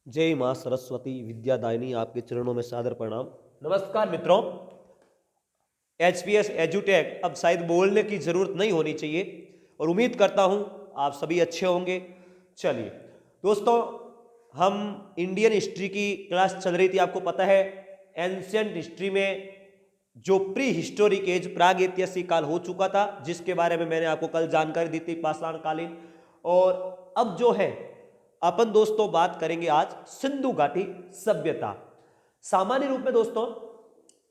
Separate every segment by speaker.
Speaker 1: जय मां सरस्वती विद्यादायिनी, आपके चरणों में सादर प्रणाम। नमस्कार मित्रों, एचपीएस एजुटेक अब शायद बोलने की जरूरत नहीं होनी चाहिए और उम्मीद करता हूं आप सभी अच्छे होंगे। चलिए दोस्तों, हम इंडियन हिस्ट्री की क्लास चल रही थी, आपको पता है एंशियंट हिस्ट्री में जो प्री हिस्टोरिक एज प्राग ऐतिहासिक काल हो चुका था, जिसके बारे में मैंने आपको कल जानकारी दी थी, पाषाण कालीन। और अब जो है अपन दोस्तों बात करेंगे आज सिंधु घाटी सभ्यता। सामान्य रूप में दोस्तों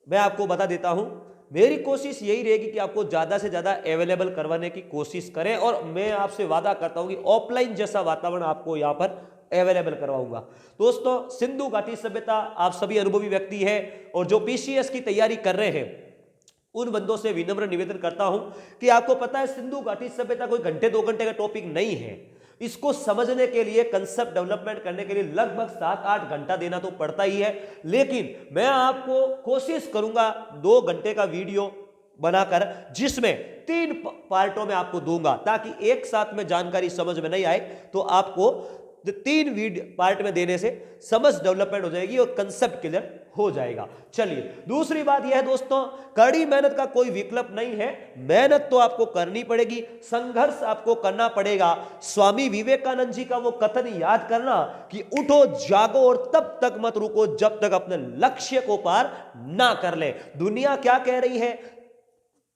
Speaker 1: मैं आपको बता देता हूं, मेरी कोशिश यही रहेगी कि आपको ज्यादा से ज्यादा अवेलेबल करवाने की कोशिश करें और मैं आपसे वादा करता हूं कि ऑफलाइन जैसा वातावरण आपको यहां पर अवेलेबल करवाऊंगा। दोस्तों, सिंधु घाटी सभ्यता, आप सभी अनुभवी व्यक्ति हैं और जो पीसीएस की तैयारी कर रहे हैं उन बंदों से विनम्र निवेदन करता हूं कि आपको पता है सिंधु घाटी सभ्यता कोई घंटे 2 घंटे का टॉपिक नहीं है। इसको समझने के लिए, कंसेप्ट डेवलपमेंट करने के लिए लगभग 7-8 घंटा देना तो पड़ता ही है, लेकिन मैं आपको कोशिश करूंगा 2 घंटे का वीडियो बनाकर जिसमें 3 पार्टों में आपको दूंगा, ताकि एक साथ में जानकारी समझ में नहीं आए तो आपको 3 पार्ट में देने से समझ डेवलपमेंट हो जाएगी और कंसेप्ट क्लियर हो जाएगा। चलिए, दूसरी बात यह है दोस्तों, कड़ी मेहनत का कोई विकल्प नहीं है, मेहनत तो आपको करनी पड़ेगी, संघर्ष आपको करना पड़ेगा। स्वामी विवेकानंद जी का वो कथन याद करना कि उठो जागो और तब तक मत रुको जब तक अपने लक्ष्य को पार ना कर ले। दुनिया क्या कह रही है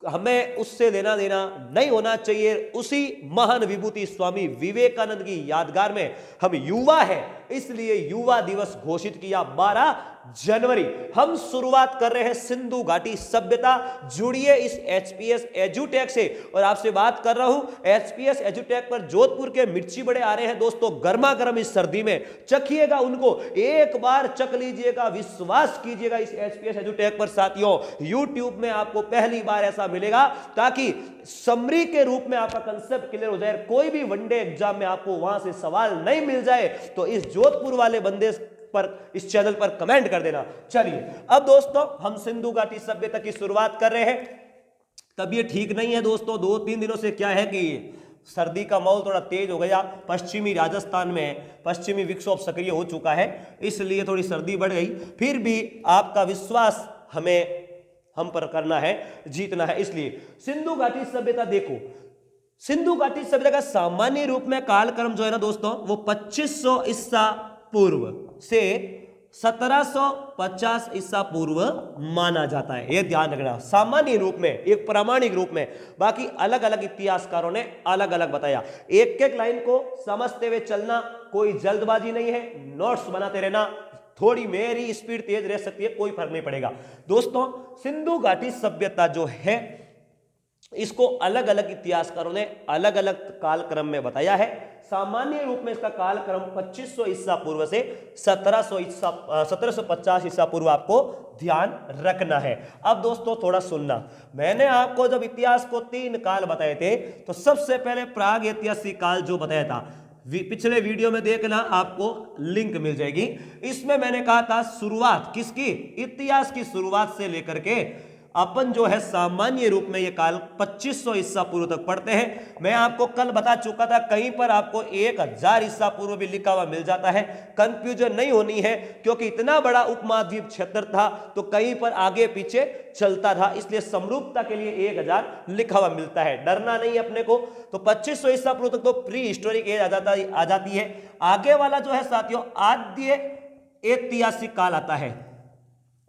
Speaker 1: हमें उससे लेना देना नहीं होना चाहिए। उसी महान विभूति स्वामी विवेकानंद की यादगार में हम युवा है, इसलिए युवा दिवस घोषित किया 12 जनवरी। हम शुरुआत कर रहे हैं सिंधु घाटी सभ्यता। जुड़िए इस एचपीएस एजुटेक से, और आपसे बात कर रहा हूं एचपीएस एजुटेक पर जोधपुर के मिर्ची बड़े आ रहे हैं दोस्तों, गर्मा गर्म इस सर्दी में, चखिएगा उनको, एक बार चख लीजिएगा, विश्वास कीजिएगा इस एचपीएस एजुटेक पर। साथियों, यूट्यूब में आपको पहली बार ऐसा मिलेगा ताकि समरी के रूप में आपका कंसेप्ट क्लियर हो जाए, कोई भी वनडे एग्जाम में आपको वहां से सवाल नहीं मिल जाए तो इस जोधपुर वाले बंदे पर, इस चैनल पर कमेंट कर देना। चलिए अब दोस्तों, हम सिंधु घाटी सभ्यता की शुरुआत कर रहे हैं। तबीयत ठीक नहीं है दोस्तों, 2-3 दिनों से क्या है कि सर्दी का माहौल थोड़ा तेज हो गया, पश्चिमी राजस्थान में पश्चिमी विक्षोभ सक्रिय हो चुका है, इसलिए थोड़ी सर्दी बढ़ गई। फिर भी आपका विश्वास हम पर करना है, जीतना है। इसलिए सिंधु घाटी सभ्यता देखो, सिंधु घाटी सभ्यता का सामान्य रूप में कालक्रम जो है ना दोस्तों, वो 2500 ईसा पूर्व से 1750 ईसा पूर्व माना जाता है। यह ध्यान रखना, सामान्य रूप में, एक प्रामाणिक रूप में। बाकी अलग अलग इतिहासकारों ने अलग अलग बताया। एक एक लाइन को समझते हुए चलना, कोई जल्दबाजी नहीं है, नोट्स बनाते रहना, थोड़ी मेरी स्पीड तेज रह सकती है, कोई फर्क नहीं पड़ेगा। दोस्तों, सिंधु घाटी सभ्यता जो है इसको अलग अलग इतिहासकारों ने अलग अलग कालक्रम में बताया है। सामान्य रूप में इसका कालक्रम 2500 ईसा पूर्व से 1750 ईसा पूर्व आपको ध्यान रखना है। अब दोस्तों थोड़ा सुनना, मैंने आपको जब इतिहास को 3 काल बताए थे तो सबसे पहले प्राग ऐतिहासिक काल जो बताया था, पिछले वीडियो में देखना, आपको लिंक मिल जाएगी। इसमें मैंने कहा था शुरुआत किसकी, इतिहास की शुरुआत से लेकर के अपन जो है सामान्य रूप में ये काल 2500 ईसा पूर्व तक पढ़ते हैं। मैं आपको कल बता चुका था, कहीं पर आपको 1000 ईसा पूर्व भी लिखा हुआ मिल जाता है। कंफ्यूजन नहीं होनी है, क्योंकि इतना बड़ा उपमहाद्वीप क्षेत्र था तो कहीं पर आगे पीछे चलता था, इसलिए समरूपता के लिए 1000 लिखा हुआ मिलता है। डरना नहीं अपने को। तो 2500 ईसा पूर्व तक तो प्री हिस्टोरिक एज आ जाती है। आगे वाला जो है साथियों आद्य ऐतिहासिक काल आता है,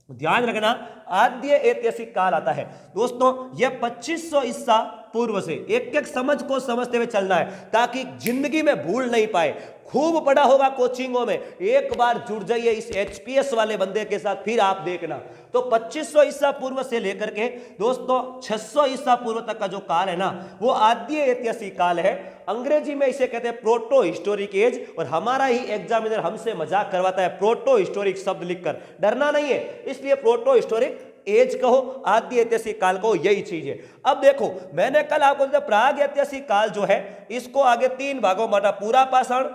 Speaker 1: ध्यान रखना, आद्य ऐतिहासिक काल आता है। दोस्तों यह 2500 ईसा पूर्व से, एक एक समझ को समझते हुए चलना है ताकि जिंदगी में भूल नहीं पाए। खूब पढ़ा होगा कोचिंगों में, एक बार जुड़ जाइए इस एचपीएस वाले बंदे के साथ, फिर आप देखना। तो 2500 ईसा पूर्व से लेकर के दोस्तों 600 ईसा पूर्व तक का जो काल है ना, वो आद्य ऐतिहासिक काल है। अंग्रेजी में इसे कहते हैं प्रोटो हिस्टोरिक एज, और हमारा ही एग्जामिनर हमसे मजाक करवाता है प्रोटो हिस्टोरिक शब्द लिखकर। डरना नहीं है, इसलिए प्रोटो हिस्टोरिक एज कहो, आद्य ऐतिहासिक काल कहो, यही चीज है। अब देखो, मैंने कल आपको प्राग ऐतिहासिक काल जो है इसको आगे 3 भागों में बांटा, पूरा पाषाण,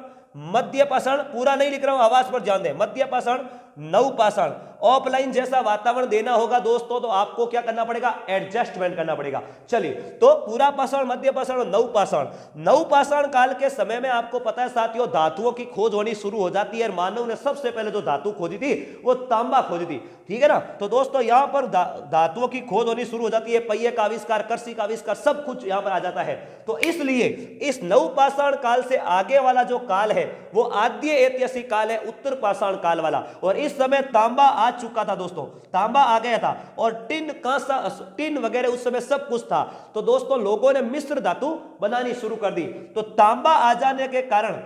Speaker 1: मध्य पाषाण, पूरा नहीं लिख रहा हूं, आवाज पर ध्यान दें, मध्य पाषाण, नवपाषाण। ऑफलाइन जैसा वातावरण देना होगा दोस्तों तो आपको क्या करना पड़ेगा, एडजस्टमेंट करना पड़ेगा। चलिए, तो पूरा पाषाण, मध्य पाषाण और नवपाषाण। नवपाषाण काल के समय में आपको पता है साथियों, धातुओं की खोज होनी शुरू हो जाती है। मानव ने सबसे पहले जो धातु खोजी थी वो तांबा खोजी थी, ठीक है ना। तो दोस्तों यहां पर धातुओं की खोज होनी शुरू हो जाती है, पहिए का आविष्कार, करसी का आविष्कार, सब कुछ यहां पर आ जाता है। तो इसलिए इस नवपाषाण काल से आगे वाला जो काल है वो आद्य ऐतिहासिक काल है, उत्तर पाषाण काल वाला। और इस समय तांबा आ चुका था दोस्तों, तांबा आ गया था, और टिन, कांसा, टिन वगैरह उस समय सब कुछ था। तो दोस्तों लोगों ने मिश्र धातु बनानी शुरू कर दी। तो तांबा आ जाने के कारण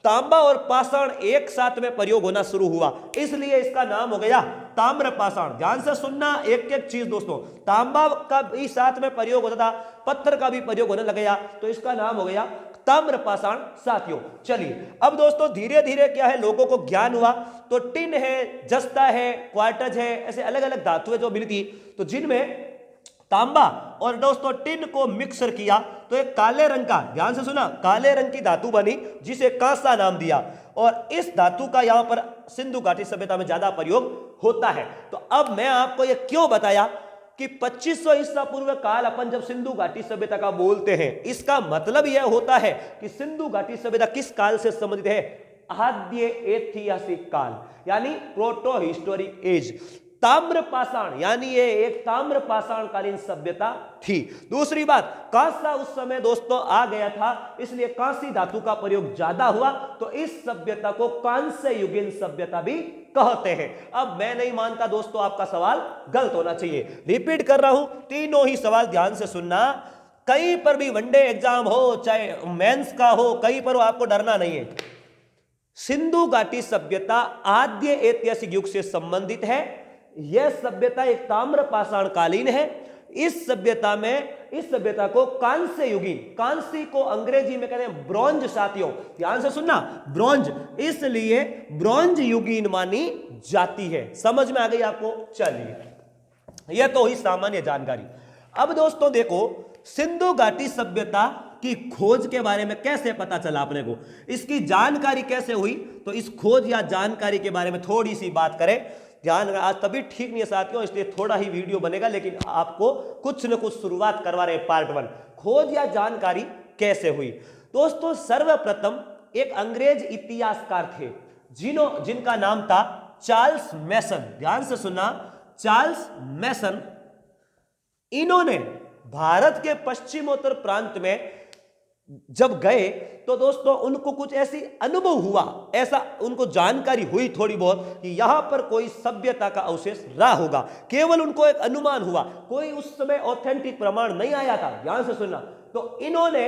Speaker 1: तांबा और पाषाण एक साथ में प्रयोग होना शुरू हुआ, इसलिए इसका नाम हो गया ताम्र पाषाण। ध्यान से सुनना एक एक चीज दोस्तों, तांबा का भी साथ में प्रयोग होता था, पत्थर का भी प्रयोग होने लग गया, तो इसका नाम हो गया ताम्र पाषाण साथियों। चलिए, अब दोस्तों धीरे धीरे क्या है, लोगों को ज्ञान हुआ। तो टिन है, जस्ता है, क्वार्टज है, ऐसे अलग अलग धातुएं जो मिली थी, तो जिनमें तांबा और दोस्तों टिन को मिक्सर किया तो एक काले रंग का, ध्यान से सुना, काले रंग की धातु बनी जिसे कांसा नाम दिया। और इस धातु का यहां पर सिंधु घाटी सभ्यता में ज्यादा प्रयोग होता है। तो अब मैं आपको यह क्यों बताया कि 2500 ईसा पूर्व काल अपन जब सिंधु घाटी सभ्यता का बोलते हैं, इसका मतलब यह होता है कि सिंधु घाटी सभ्यता किस काल से संबंधित है, आद्य ऐतिहासिक काल, यानी प्रोटो हिस्टोरिक एज। ताम्र पाषाण यानी ये एक ताम्र पाषाण कालीन सभ्यता थी। दूसरी बात, कांसा उस समय दोस्तों आ गया था, इसलिए कांसी धातु का प्रयोग ज्यादा हुआ, तो इस सभ्यता को कांस्य युगीन सभ्यता भी कहते हैं। अब मैं नहीं मानता दोस्तों आपका सवाल गलत होना चाहिए, रिपीट कर रहा हूं, तीनों ही सवाल ध्यान से सुनना। कहीं पर भी वनडे एग्जाम हो, चाहे मेंस का हो, कहीं पर आपको डरना नहीं है। सिंधु घाटी सभ्यता आद्य ऐतिहासिक युग से संबंधित है। यह सभ्यता एक ताम्र पाषाण कालीन है। इस सभ्यता को कांस्य युगीन, कांस्य को अंग्रेजी में कहते हैं ब्रॉन्ज साथियों, ध्यान से सुनना, ब्रॉन्ज, इसलिए ब्रॉन्ज युगीन मानी जाती है। समझ में आ गई आपको? चलिए, यह तो हुई सामान्य जानकारी। अब दोस्तों देखो, सिंधु घाटी सभ्यता की खोज के बारे में कैसे पता चला अपने को, इसकी जानकारी कैसे हुई, तो इस खोज या जानकारी के बारे में थोड़ी सी बात करें। ध्यान, आज तभी ठीक नहीं है साथियों, इसलिए थोड़ा ही वीडियो बनेगा, लेकिन आपको कुछ न कुछ शुरुआत करवा रहे हैं। पार्ट 1, खोज या जानकारी कैसे हुई। दोस्तों सर्वप्रथम एक अंग्रेज इतिहासकार थे जिनका नाम था चार्ल्स मैसन। ध्यान से सुनना, चार्ल्स मैसन। इन्होंने भारत के पश्चिमोत्तर प्रांत में जब गए तो दोस्तों उनको कुछ ऐसी अनुभव हुआ, ऐसा उनको जानकारी हुई थोड़ी बहुत कि यहां पर कोई सभ्यता का अवशेष रहा होगा। केवल उनको एक अनुमान हुआ, कोई उस समय ऑथेंटिक प्रमाण नहीं आया था। ध्यान से सुनना, तो इन्होंने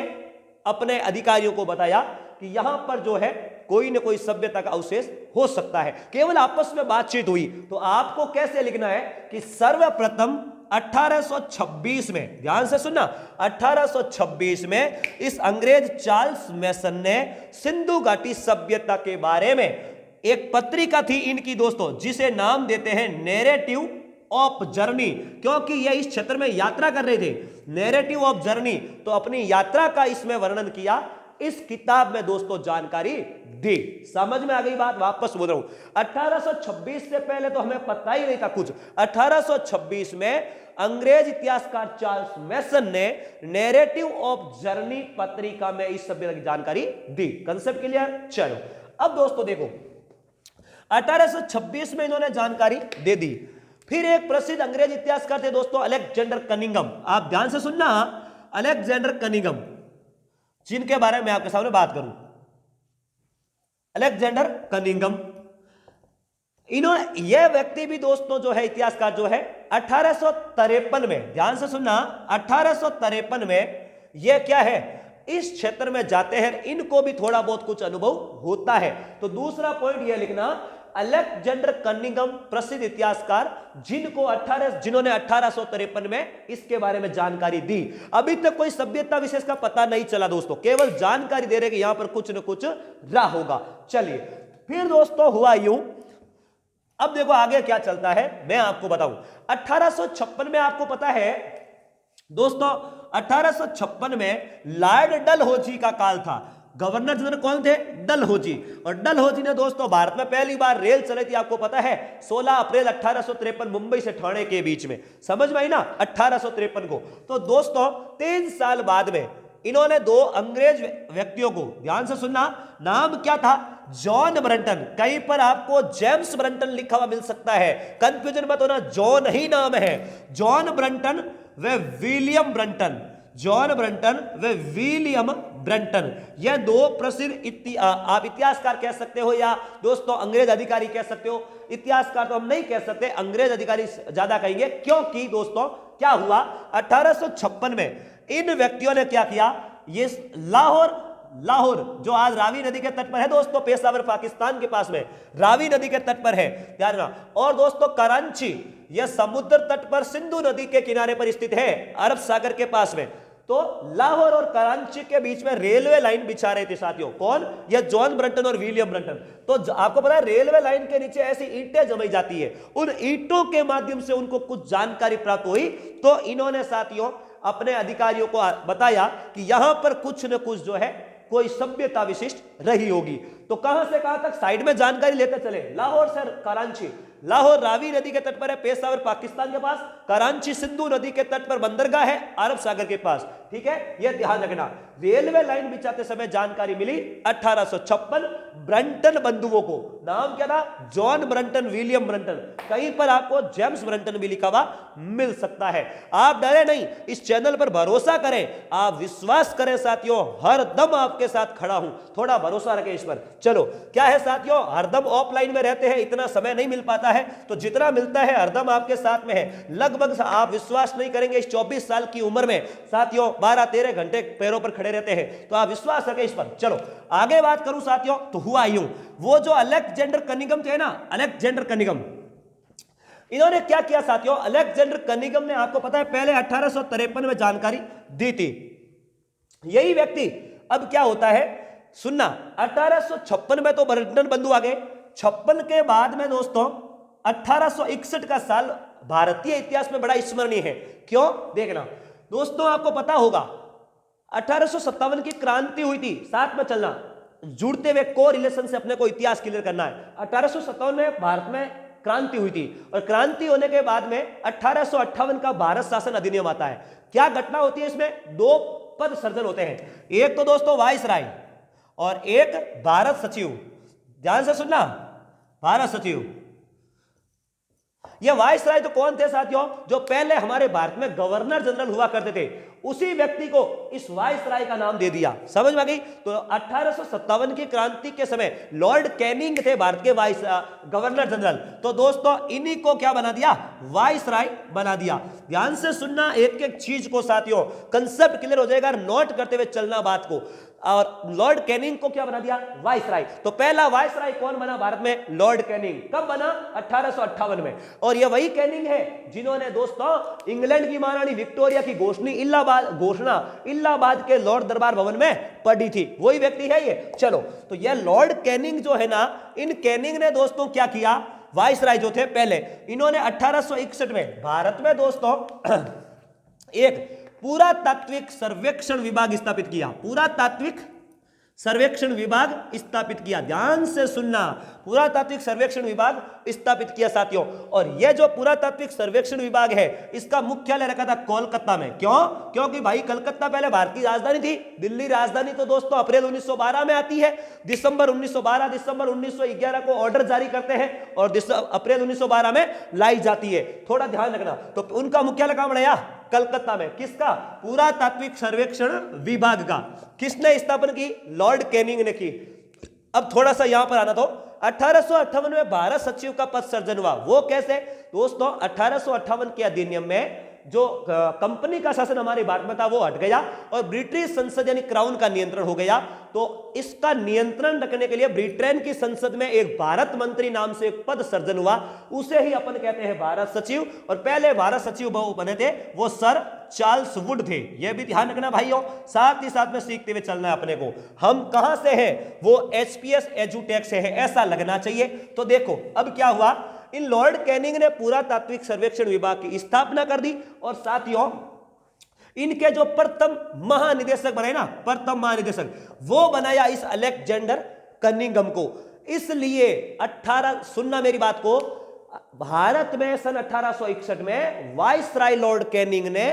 Speaker 1: अपने अधिकारियों को बताया कि यहां पर जो है कोई न कोई सभ्यता का अवशेष हो सकता है। केवल आपस में बातचीत हुई। तो आपको कैसे लिखना है कि सर्वप्रथम 1826 में, ध्यान से सुनना, 1826 में इस अंग्रेज चार्ल्स मैसन ने सिंधु घाटी सभ्यता के बारे में एक पत्रिका थी इनकी दोस्तों, जिसे नाम देते हैं नैरेटिव ऑफ जर्नी, क्योंकि यह इस क्षेत्र में यात्रा कर रहे थे। नैरेटिव ऑफ जर्नी, तो अपनी यात्रा का इसमें वर्णन किया। इस किताब में दोस्तों जानकारी दी। समझ में आ गई बात? वापस बोल रहा हूं, 1826 से पहले तो हमें पता ही नहीं था कुछ। 1826 में अंग्रेज इतिहासकार चार्ल्स मैसन ने नैरेटिव ऑफ जर्नी पत्रिका में इस सभ्यता की जानकारी दी। Concept clear? चलो, अब दोस्तों देखो, 1826 में इन्होंने जानकारी दे दी। फिर एक प्रसिद्ध अंग्रेज इतिहासकार थे दोस्तों, अलेक्जेंडर कनिंघम। आप ध्यान से सुनना, अलेक्जेंडर कनिंघम, जिनके बारे में आपके सामने बात करूं। अलेक्जेंडर कनिंघम, इन्होंने, यह व्यक्ति भी दोस्तों जो है इतिहासकार जो है 1853 में, ध्यान से सुनना, 1853 में यह क्या है, इस क्षेत्र में जाते हैं। इनको भी थोड़ा बहुत कुछ अनुभव होता है। तो दूसरा पॉइंट यह लिखना, अलेक्जेंडर कनिंघम प्रसिद्ध इतिहासकार जिन्होंने 1853 में इसके बारे में जानकारी दी। अभी तक कोई सभ्यता विशेष का पता नहीं चला दोस्तों, केवल जानकारी दे रहे कि यहां पर कुछ न कुछ रहा होगा। चलिए, फिर दोस्तों हुआ यूं, अब देखो आगे क्या चलता है मैं आपको बताऊं। 1856 में आपको पता है दोस्तों, 1856 में लॉर्ड डलहौजी का काल था। गवर्नर जनरल कौन थे? डलहौजी। और डलहौजी ने दोस्तों भारत में पहली बार रेल चलाई थी, आपको पता है 16 अप्रैल 1853 मुंबई से ठाणे के बीच में, समझ में आई ना, 1853 को। तो दोस्तों 3 साल बाद में इन्होंने 2 अंग्रेज व्यक्तियों को, ध्यान से सुनना, नाम क्या था? John Brunton. कहीं पर आपको जेम्स ब्रंटन लिखा हुआ मिल सकता है, कंफ्यूजन मत होना, जॉन ही नाम है। जॉन ब्रंटन व विलियम ब्रंटन, जॉन ब्रंटन व विलियम ब्रंटन, यह 2 प्रसिद्ध आप इतिहासकार कह सकते हो या दोस्तों अंग्रेज अधिकारी कह सकते हो। इतिहासकार तो हम नहीं कह सकते, अंग्रेज अधिकारी ज्यादा कहेंगे, क्योंकि दोस्तों क्या हुआ 1856 में इन व्यक्तियों ने क्या किया, ये लाहौर जो आज रावी नदी के तट पर है दोस्तों, पेशावर पाकिस्तान के पास में रावी नदी के तट पर है, ध्यान रखना। और दोस्तों कराची, यह समुद्र तट पर सिंधु नदी के किनारे पर स्थित है, अरब सागर के पास में। तो लाहौर और कराची के बीच में रेलवे लाइन बिछा रहे थे साथियों, कौन? यह जॉन ब्रंटन और विलियम ब्रंटन। तो आपको पता है रेलवे लाइन के नीचे ऐसी ईंटें जमाई जाती है, उन ईंटों के माध्यम से उनको कुछ जानकारी प्राप्त हुई। तो इन्होंने साथियों अपने अधिकारियों को बताया कि यहां पर कुछ न कुछ जो है कोई सभ्यता विशिष्ट रही होगी। तो कहां से कहां तक साइड में जानकारी लेते चले, लाहौर से कराची, लाहौर रावी नदी के तट पर है, पेशावर पाकिस्तान के पास, कराची सिंधु नदी के तट पर बंदरगाह है अरब सागर के पास, ठीक है, यह ध्यान रखना। रेलवे लाइन बिछाते समय जानकारी मिली 1856 ब्रंटन बंधुओं को, नाम क्या था? John Brunton, William Brunton. कहीं पर आपको जेम्स ब्रंटन भी लिखा हुआ मिल सकता है। आप डरे नहीं, इस चैनल पर भरोसा करें, आप विश्वास करें साथियों, हर दम आपके साथ खड़ा हूं, थोड़ा भरोसा रखें इस पर। चलो क्या है साथियों, हरदम ऑफलाइन में रहते हैं, इतना समय नहीं मिल पाता है, तो जितना मिलता है हरदम आपके साथ में है। लगभग आप विश्वास नहीं करेंगे, इस 24 साल की उम्र में साथियों 12-13 घंटे पैरों पर खड़े रहते हैं, तो आप विश्वास रखें इस पर। चलो आगे बात करूं साथियों, तो हुआ यूं, वो जो अलेक्जेंडर कनिंघम थे ना, अलेक्जेंडर कनिंघम, इन्होंने क्या किया साथियों, अलेक्जेंडर कनिंघम ने आपको पता है पहले 1853 में जानकारी दी थी। यही व्यक्ति अब क्या होता है, सुनना, 1856 में तो ब्रंटन बंधु आ गए, 56 के बाद में दोस्तों 1861 का साल भारतीय इतिहास में बड़ा स्मरणीय है। क्यों? देखना दोस्तों, आपको पता होगा 1857 की क्रांति हुई थी, साथ में चलना, जुड़ते हुए को रिलेशन से अपने को इतिहास क्लियर करना है। 1857 में भारत में क्रांति हुई थी, और क्रांति होने के बाद में 1858 का भारत शासन अधिनियम आता है। क्या घटना होती है इसमें? 2 पद सृजन होते हैं, एक तो दोस्तों वाइसराय और एक भारत सचिव। ध्यान से सुनना, भारत सचिव। ये वाइसराय तो कौन थे साथियों? जो पहले हमारे भारत में गवर्नर जनरल हुआ करते थे, उसी व्यक्ति को इस वाइसराय का नाम दे दिया। समझ में आ गई? तो 1857 की क्रांति के समय लॉर्ड कैनिंग थे भारत के गवर्नर जनरल, तो दोस्तों इन्हीं को क्या बना दिया? वाइसराय बना दिया। ध्यान से सुनना एक एक चीज को साथियों, कंसेप्ट क्लियर हो जाएगा, नोट करते हुए चलना बात को। और लॉर्ड कैनिंग को क्या बना दिया? वाइसराय। तो पहला वाइसराय कौन बना भारत में? Lord Canning. कब बना? 1858 में। और ये वही कैनिंग है जिन्होंने दोस्तों इंग्लैंड की महारानी विक्टोरिया की घोषणा इलाहाबाद के लॉर्ड दरबार भवन में पढ़ी थी, वही व्यक्ति है ये। चलो, तो ये लॉर्ड कैनिंग जो है ना, इन कैनिंग ने दोस्तों क्या किया, वाइसराय जो थे पहले, इन्होंने 1861 में भारत में दोस्तों एक पुरातात्विक सर्वेक्षण विभाग स्थापित किया। पुरातात्विक सर्वेक्षण विभाग स्थापित किया। ध्यान से सुनना, पुरातात्विक सर्वेक्षण विभाग स्थापित किया साथियों। और यह जो पुरातात्विक सर्वेक्षण विभाग है, इसका मुख्यालय रखा था कोलकाता में। क्यों? क्योंकि भाई कलकत्ता पहले भारत की राजधानी थी। दिल्ली राजधानी तो दोस्तों अप्रैल 1912 में आती है, दिसंबर 1911 को ऑर्डर जारी करते हैं और अप्रैल 1912 में लाई जाती है। थोड़ा ध्यान रखना। तो उनका मुख्यालय कहां बनाया? कलकत्ता में। किसका? पुरातात्विक सर्वेक्षण विभाग का। किसने स्थापना की? लॉर्ड कैनिंग ने की। अब थोड़ा सा यहां पर आना, तो 1858 में भारत सचिव का पद सृजन हुआ। वो कैसे? दोस्तों 1858 के अधिनियम में जो कंपनी का शासन हमारे भारत में था वो हट गया और ब्रिटिश संसद यानी क्राउन का नियंत्रण हो गया। तो इसका नियंत्रण रखने के लिए ब्रिटेन की संसद में एक भारत मंत्री नाम से एक पद सृजन हुआ, उसे ही अपन कहते हैं भारत सचिव। और पहले भारत सचिव बने थे वो सर चार्ल्स वुड थे। यह भी ध्यान रखना भाइयों, साथ ही साथ में सीखते हुए चलना है अपने को। हम कहां से हैं? वो एचपीएस एजुटेक से है, ऐसा लगना चाहिए। तो देखो अब क्या हुआ, इन लॉर्ड कैनिंग ने पुरातात्विक सर्वेक्षण विभाग की स्थापना कर दी और साथियों इनके जो प्रथम महानिदेशक बने ना, प्रथम महानिदेशक, वो बनाया इस अलेक्जेंडर कनिंघम को। इसलिए 18 सुनना मेरी बात को, भारत में सन 1861 में वाइसराय लॉर्ड कैनिंग ने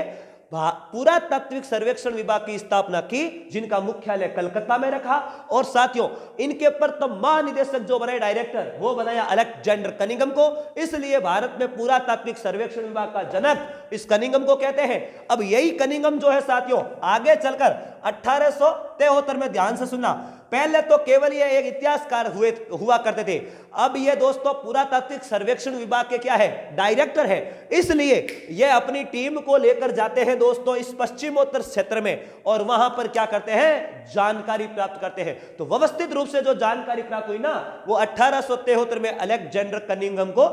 Speaker 1: पुरातात्विक सर्वेक्षण विभाग की स्थापना की, जिनका मुख्यालय कलकत्ता में रखा। और साथियों, इनके प्रथम महानिदेशक जो बने डायरेक्टर, वो बनाया अलेक्जेंडर कनिंघम को। इसलिए भारत में पुरातात्विक सर्वेक्षण विभाग का जनक इस कनिंघम को कहते हैं। अब यही कनिंघम जो है साथियों, आगे चलकर 1873 में, ध्यान से सुनना, पहले तो केवल ये एक इतिहासकार हुआ करते थे, अब ये दोस्तों पुरातात्विक सर्वेक्षण विभाग के क्या है, डायरेक्टर है। इसलिए ये अपनी टीम को लेकर जाते हैं दोस्तों इस पश्चिमोत्तर क्षेत्र में, और वहां पर क्या करते हैं, जानकारी प्राप्त करते हैं। तो व्यवस्थित रूप से जो जानकारी प्राप्त हुई ना, वो 1873 में अलेक्जेंडर कनिंघम को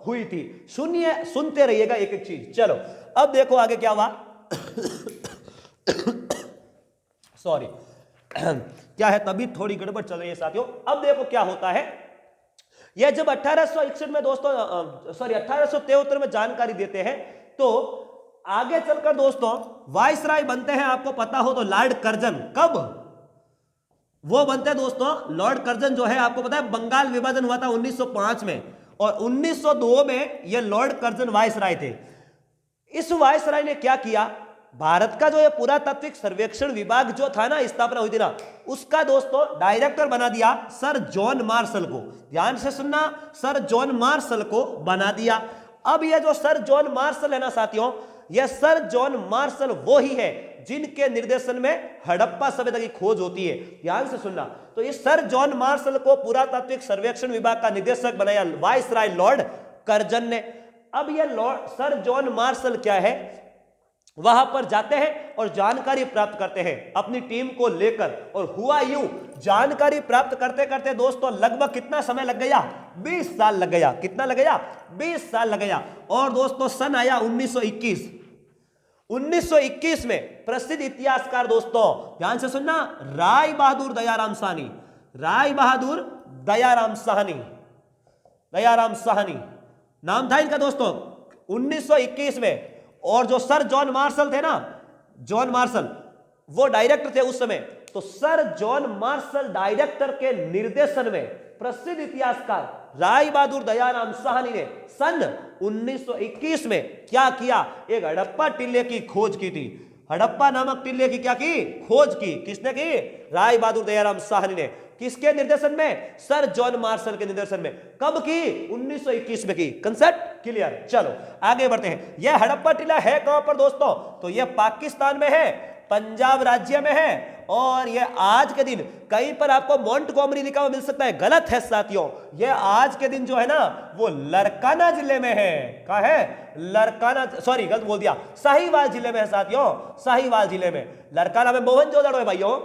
Speaker 1: हुई थी। सुनिए, सुनते रहिएगा एक एक चीज। चलो अब देखो आगे क्या हुआ। सॉरी क्या है, तभी थोड़ी गड़बड़ चल रही है साथियों। अब देखो क्या होता है, यह जब 1861 में दोस्तों, 1873 में जानकारी देते हैं, तो आगे चलकर दोस्तों वाइसराय बनते हैं, आपको पता हो तो लॉर्ड कर्जन। कब वो बनते हैं दोस्तों, लॉर्ड कर्जन जो है आपको पता है, बंगाल विभाजन हुआ था 1905 में, और 1902 में यह लॉर्ड कर्जन वाइसराय थे। इस वाइसराय ने क्या किया, भारत का जो ये पुरातात्विक सर्वेक्षण विभाग जो था ना, स्थापना हुई थी ना, उसका दोस्तों डायरेक्टर बना दिया सर जॉन मार्शल को। ध्यान से सुनना, सर जॉन मार्शल को बना दिया। अब ये जो सर जॉन मार्शल है ना साथियों, ये सर जॉन मार्शल वो ही है जिनके निर्देशन में हड़प्पा सभ्यता की खोज होती है। ध्यान से सुनना, तो इस सर जॉन मार्शल को पुरातात्विक सर्वेक्षण विभाग का निदेशक बनाया वाइसराय लॉर्ड कर्जन ने। अब ये लॉर्ड सर जॉन मार्शल क्या है, वहां पर जाते हैं और जानकारी प्राप्त करते हैं अपनी टीम को लेकर। और हुआ यूं, जानकारी प्राप्त करते करते दोस्तों लगभग कितना समय लग गया, 20 साल लग गया। कितना लग गया, 20 साल लग गया। और दोस्तों सन आया 1921। 1921 में प्रसिद्ध इतिहासकार दोस्तों, ध्यान से सुनना, राय बहादुर दयाराम साहनी, राय बहादुर दयाराम साहनी, दयाराम साहनी नाम था इनका दोस्तों, 1921 में। और जो सर जॉन मार्शल थे ना, जॉन मार्शल वो डायरेक्टर थे उस समय। तो सर जॉन मार्शल डायरेक्टर के निर्देशन में प्रसिद्ध इतिहासकार राय बहादुर दयाराम साहनी ने सन 1921 में क्या किया, एक हड़प्पा टिल्ले की खोज की थी। हड़प्पा नामक टिल्ले की क्या की, खोज की। किसने की, राय बहादुर दयाराम साहनी ने। किसके निर्देशन में, सर जॉन मार्शल के निर्देशन में। कब की, 1921 में की। Concept clear. चलो आगे बढ़ते हैं। यह हड़प्पा टिल्ला है कहां पर दोस्तों, तो यह पाकिस्तान में है, पंजाब राज्य में है। और यह आज के दिन कहीं पर आपको मोंटगोमरी लिखा हुआ मिल सकता है, गलत है साथियों। यह आज के दिन जो है ना, वो लरकाना जिले में है। कहां है, लरकाना, सॉरी गलत बोल दिया, साहिवाल जिले में है साथियों, साहिवाल जिले में। लरकाना में मोहनजोदड़ो है भाइयों,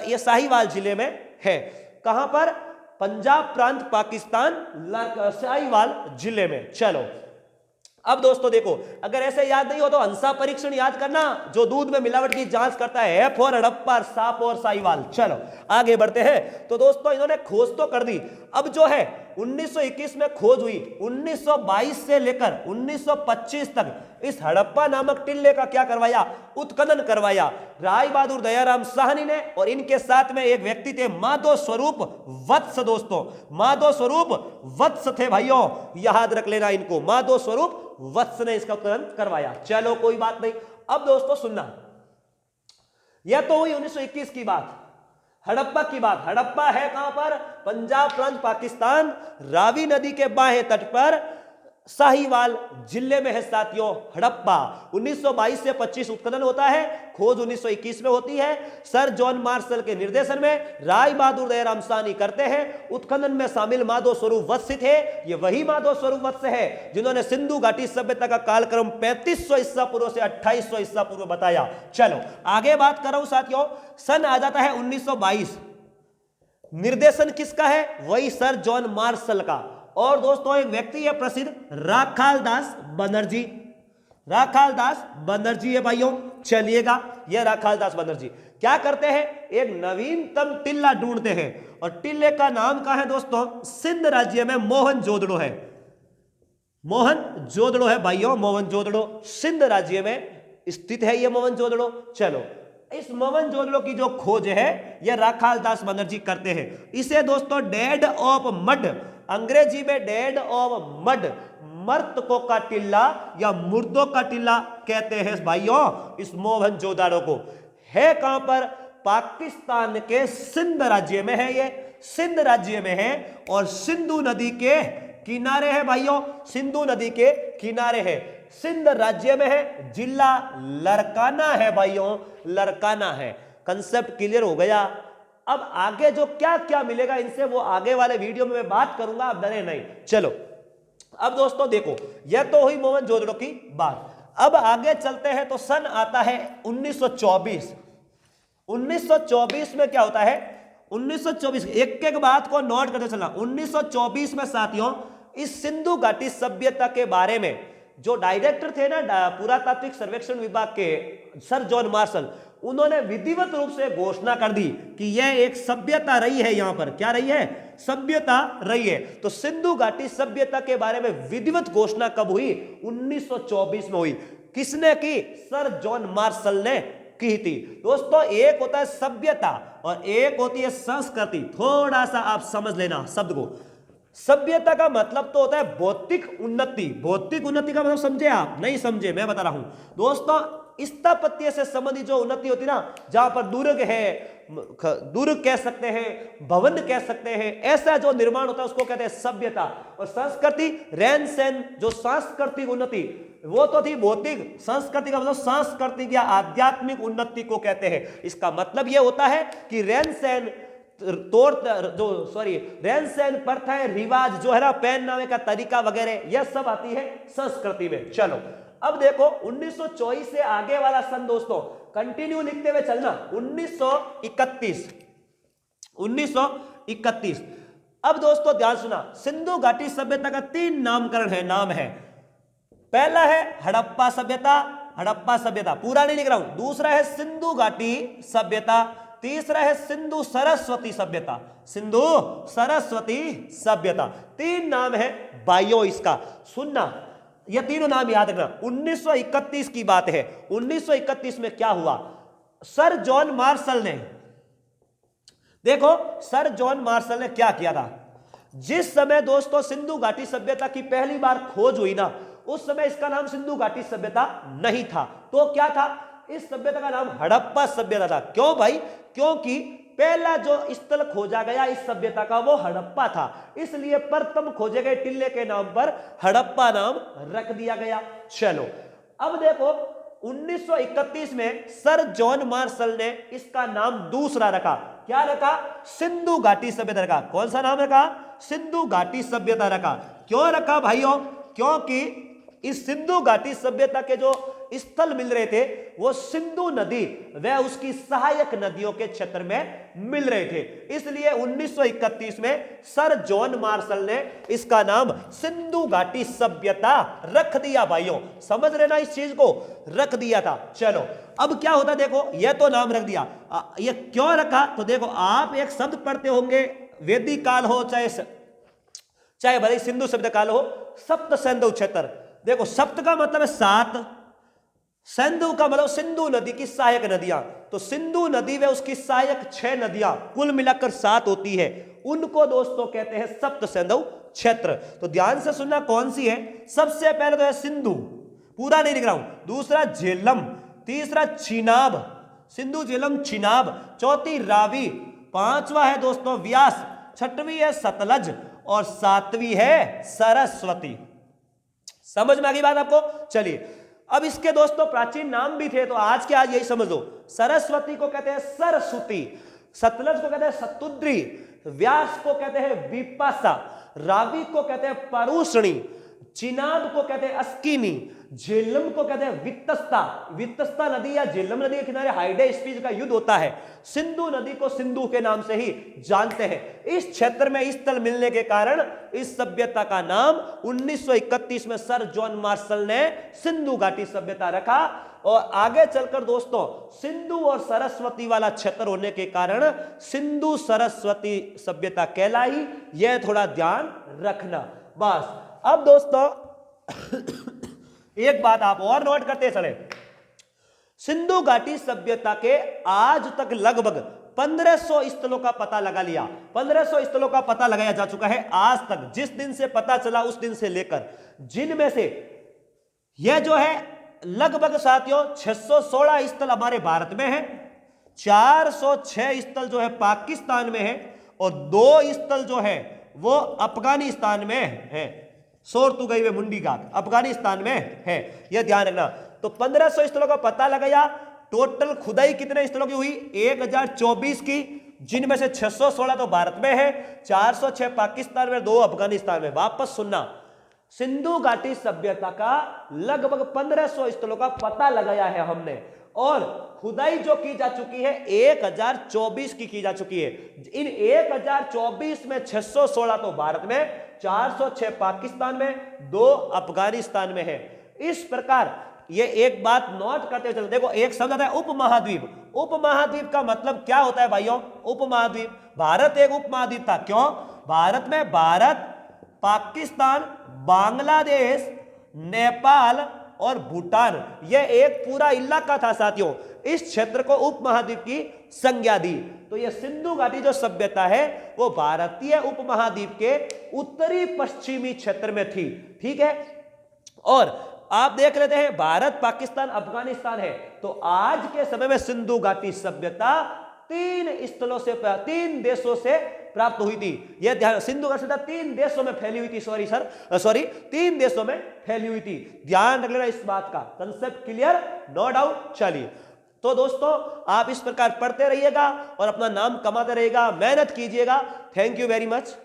Speaker 1: ये साहिवाल जिले में है। कहां पर, पंजाब प्रांत पाकिस्तान, साहिवाल जिले में। चलो अब दोस्तों देखो, अगर ऐसे याद नहीं हो तो हंसा परीक्षण याद करना, जो दूध में मिलावट की जांच करता है, एफ और हड़प्पा, साप और साहिवाल। चलो आगे बढ़ते हैं। तो दोस्तों इन्होंने खोज तो कर दी। अब जो है 1921 में खोज हुई, 1922 से लेकर 1925 तक इस हड़प्पा नामक टिल्ले का क्या करवाया, उत्खनन करवाया राय बहादुर दयाराम साहनी ने। और इनके साथ में एक व्यक्ति थे, माधो स्वरूप वत्स। दोस्तों माधो स्वरूप वत्स थे भाइयों, याद रख लेना इनको, माधो स्वरूप वत्स ने इसका उत्खनन करवाया। चलो कोई बात नहीं। अब दोस्तों सुनना, यह तो हुई 1921 की बात, हड़प्पा की बात। हड़प्पा है कहां पर, पंजाब प्रांत पाकिस्तान, रावी नदी के बाएं तट पर, साहिवाल जिले में है साथियों हड़प्पा। 1922 से 25 उत्खनन होता है, खोज 1921 में होती है। सर जॉन मार्शल के निर्देशन में राय बहादुर दयाराम साहनी करते हैं। उत्खनन में शामिल माधो स्वरूप वत्स थे। ये वही माधो स्वरूप वत्स है जिन्होंने सिंधु घाटी सभ्यता का कालक्रम 3500 ईसा पूर्व से 2800 ईसा पूर्व बताया। चलो आगे बात कर रहा हूं साथियों, सन आ जाता है 1922। निर्देशन किसका है, वही सर जॉन मार्शल का। और दोस्तों एक व्यक्ति है प्रसिद्ध, राखालदास बनर्जी। राखालदास बनर्जी है भाइयों, चलिएगा। यह राखालदास बनर्जी क्या करते हैं, एक नवीनतम टिल्ला ढूंढते हैं। और टिल्ले का नाम क्या है दोस्तों, सिंध राज्य में मोहनजोदड़ो है। मोहनजोदड़ो है भाइयों, मोहनजोदड़ो सिंध राज्य में स्थित है ये मोहनजोदड़ो। चलो, इस मोहनजोदड़ो की जो खोज है ये राखाल दास बनर्जी करते हैं। इसे दोस्तों डेड ऑफ मड, अंग्रेजी में डेड ऑफ मड, मृतकों का टिल्ला या मुर्दों का टिल्ला कहते हैं भाइयों इस मोहनजोदड़ो को। है कहां पर? पाकिस्तान के सिंध राज्य में है, ये सिंध राज्य में है और सिंधु नदी के किनारे है भाइयों, सिंधु नदी के किनारे है, सिंध राज्य में है, जिला लरकाना है भाइयों, लरकाना है। कंसेप्ट क्लियर हो गया। अब आगे जो क्या क्या मिलेगा इनसे वो आगे वाले वीडियो में मैं बात करूंगा, आप डरे नहीं। चलो अब दोस्तों देखो, यह तो हुई मोहनजोदड़ो की बात। अब आगे चलते हैं तो सन आता है 1924। 1924 में क्या होता है? 1924, एक एक बात को नोट करते चलना। 1924 में साथियों इस सिंधु घाटी सभ्यता के बारे में जो डायरेक्टर थे ना पुरातात्विक सर्वेक्षण विभाग के, सर जॉन मार्शल, उन्होंने विधिवत रूप से घोषणा कर दी कि यह एक सभ्यता रही है। यहां पर क्या रही है? सभ्यता रही है। तो सिंधु घाटी सभ्यता के बारे में विधिवत घोषणा कब हुई? 1924 में हुई। किसने की? सर जॉन मार्शल ने की थी। दोस्तों एक होता है सभ्यता और एक होती है संस्कृति। थोड़ा सा आप समझ लेना शब्द को। सभ्यता का मतलब तो होता है भौतिक उन्नति। भौतिक उन्नति का मतलब समझे आप? नहीं समझे, मैं बता रहा हूं दोस्तों। स्थापत्य से संबंधित जो उन्नति होती है ना, जहां पर दुर्ग है, दुर्ग कह सकते हैं, भवन कह सकते हैं, ऐसा जो निर्माण होता है उसको कहते हैं सभ्यता। और संस्कृति, रहन सहन, जो सांस्कृतिक उन्नति वो तो थी भौतिक। संस्कृति का मतलब सांस्कृतिक या आध्यात्मिक उन्नति को कहते हैं। इसका मतलब यह होता है कि रहन सहन रहन सहन, प्रथाएं, रिवाज जो है ना, पहनावे का तरीका वगैरह, यह सब आती है संस्कृति में। चलो अब देखो 1924 से आगे वाला सन दोस्तों कंटिन्यू लिखते हुए चलना। 1931। अब दोस्तों ध्यान सुना, सिंधु घाटी सभ्यता का 3 नामकरण है, नाम है। पहला है हड़प्पा सभ्यता, हड़प्पा सभ्यता पूरा नहीं लिख रहा हूं। दूसरा है सिंधु घाटी सभ्यता। तीसरा है सिंधु सरस्वती सभ्यता, सिंधु सरस्वती सभ्यता। 3 नाम है भाइयों इसका, सुनना, ये तीनों नाम याद रखना। 1931 की बात है। 1931 में क्या हुआ? सर जॉन मार्शल ने, देखो सर जॉन मार्शल ने क्या किया था। जिस समय दोस्तों सिंधु घाटी सभ्यता की पहली बार खोज हुई ना, उस समय इसका नाम सिंधु घाटी सभ्यता नहीं था। तो क्या था? इस सभ्यता का नाम हड़प्पा सभ्यता था। क्यों भाई? क्योंकि पहला जो स्थल खोजा गया इस सभ्यता का वो हड़प्पा था, इसलिए प्रथम खोजे गए टिल्ले के नाम पर हड़प्पा नाम रख दिया गया। चलो अब देखो 1931 में सर जॉन मार्शल ने इसका नाम दूसरा रखा। क्या रखा? सिंधु घाटी सभ्यता रखा। कौन सा नाम रखा? सिंधु घाटी सभ्यता रखा। क्यों रखा भाइयों? क्योंकि इस सिंधु घाटी सभ्यता के जो स्थल मिल रहे थे वो सिंधु नदी व उसकी सहायक नदियों के क्षेत्र में मिल रहे थे, इसलिए 1931 में सर जॉन मार्शल ने इसका नाम सिंधु घाटी सभ्यता रख दिया। भाइयों समझ रहे ना, इस चीज को रख दिया था। चलो अब क्या होता, देखो यह तो नाम रख दिया, ये क्यों रखा? तो देखो आप एक शब्द पढ़ते होंगे, वैदिक काल हो चाहे भले सिंधु सभ्यता काल हो, सप्त सिंधु क्षेत्र। देखो सप्त का मतलब है 7, सिंधु का मतलब सिंधु नदी की सहायक नदियां, तो सिंधु नदी व उसकी सहायक 6 नदियां कुल मिलाकर 7 होती है, उनको दोस्तों कहते हैं सप्त सिंधु क्षेत्र। तो ध्यान से सुनना कौन सी है। सबसे पहले तो है सिंधु, पूरा नहीं लिख रहा हूं। दूसरा झेलम, तीसरा चिनाब, सिंधु झेलम चिनाब, चौथी रावी, 5वां है दोस्तों व्यास, 6वीं है सतलज और 7वीं है सरस्वती। समझ में आ गई बात आपको? चलिए अब इसके दोस्तों प्राचीन नाम भी थे, तो आज के आज यही समझ लो। सरस्वती को कहते हैं सरस्वती, सतलज को कहते हैं सतुद्री, व्यास को कहते हैं विपासा, रावी को कहते हैं परुषणी, चिनाब को कहते हैं अस्किनी, झेलम को कहते हैं वित्तस्ता। वित्तस्ता नदी या झेलम नदी के किनारे हाइडे स्पीच का युद्ध होता है। सिंधु नदी को सिंधु के नाम से ही जानते हैं। इस क्षेत्र में स्थल मिलने के कारण इस सभ्यता का नाम 1931 में सर जॉन मार्शल ने सिंधु घाटी सभ्यता रखा। और आगे चलकर दोस्तों सिंधु और सरस्वती वाला क्षेत्र होने के कारण सिंधु सरस्वती सभ्यता कहलाई। यह थोड़ा ध्यान रखना बस। अब दोस्तों एक बात आप और नोट करते चले, सिंधु घाटी सभ्यता के आज तक लगभग 1500 स्थलों का पता लगा लिया, 1500 स्थलों का पता लगाया जा चुका है आज तक, जिस दिन से पता चला उस दिन से लेकर, जिनमें से यह जो है लगभग साथियों 616 स्थल हमारे भारत में है, 406 स्थल जो है पाकिस्तान में है और 2 स्थल जो है वो अफगानिस्तान में है। सोर तू गई वे मुंडी का, अफगानिस्तान में है, यह ध्यान रखना। तो 1500 स्थलों का पता लगाया। टोटल खुदाई कितने स्थलों की हुई? 1024 की, जिनमें से 616 तो भारत में है, 406 पाकिस्तान में, 2 अफगानिस्तान में। वापस सुनना, सिंधु घाटी सभ्यता का लगभग 1500 स्थलों का पता लगाया है हमने और खुदाई जो की जा चुकी है 1024 की जा चुकी है। इन 1024 में 616 तो भारत में, 406 पाकिस्तान में, 2 अफगानिस्तान में है। इस प्रकार ये एक बात नोट करते हुए चलो, देखो एक शब्द आता है उपमहाद्वीप। उपमहाद्वीप का मतलब क्या होता है भाइयों? उपमहाद्वीप, भारत एक उपमहाद्वीप था। क्यों? भारत में भारत, पाकिस्तान, बांग्लादेश, नेपाल और भूटान, यह एक पूरा इलाका था साथियों। इस क्षेत्र को उपमहाद्वीप की संज्ञा दी। तो यह सिंधु घाटी जो सभ्यता है वो भारतीय उपमहाद्वीप के उत्तरी पश्चिमी क्षेत्र में थी। ठीक है, और आप देख लेते हैं भारत, पाकिस्तान, अफगानिस्तान है। तो आज के समय में सिंधु घाटी सभ्यता 3 देशों से प्राप्त हुई थी। यह ध्यान, सिंधु घाटी सभ्यता 3 देशों में फैली हुई थी। सॉरी 3 देशों में फैली हुई थी। ध्यान रख लेना इस बात का। Concept clear? No doubt. चलिए, तो दोस्तों आप इस प्रकार पढ़ते रहिएगा और अपना नाम कमाते रहिएगा, मेहनत कीजिएगा। Thank you very much.